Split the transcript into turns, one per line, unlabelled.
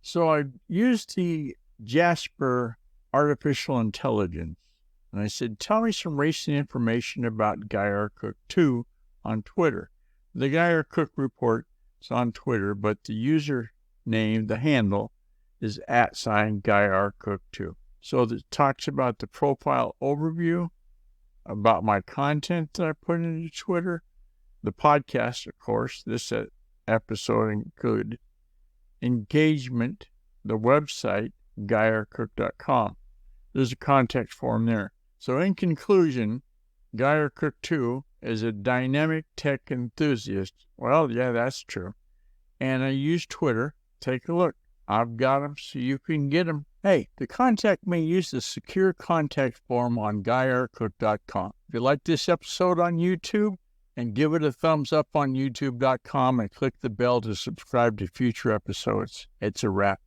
So I used the Jasper artificial intelligence, and I said, tell me some recent information about GuyRCook2 on Twitter. The GuyRCook report is on Twitter, but the user name, the handle, is @GuyRCook2. So it talks about the profile overview, about my content that I put into Twitter, the podcast, of course, this episode included, engagement, the website, GuyRCook.com. There's a contact form there. So in conclusion, GuyRCook2 is a dynamic tech enthusiast. Well, yeah, that's true. And I use Twitter. Take a look. I've got them so you can get them. Hey, to contact me, use the secure contact form on GuyRCook.com. If you like this episode on YouTube, and give it a thumbs up on YouTube.com and click the bell to subscribe to future episodes. It's a wrap.